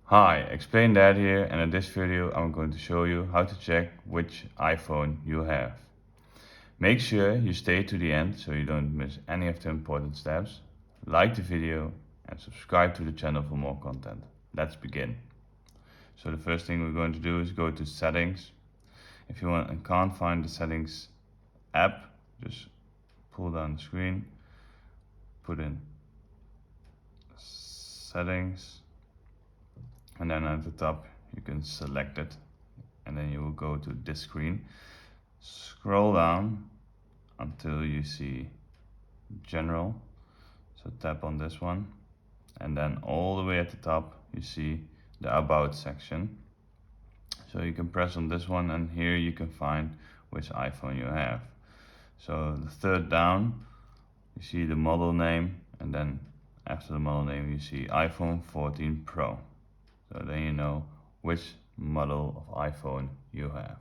Hi, Explain Dad here, and in this video I'm going to show you how to check which iPhone you have. Make sure you stay to the end so you don't miss any of the important steps. Like the video and subscribe to the channel for more content. Let's begin. So the first thing we're going to do is go to settings. If you want and can't find the settings app, just pull down the screen, put in settings, and then at the top you can select it, and then you will go to this screen. Scroll down until you see general, so tap on this one, and then all the way at the top you see the about section. So you can press on this one, and here you can find which iPhone you have. So the third down you see the model name, and then after the model name you see iPhone 14 Pro. So then you know which model of iPhone you have.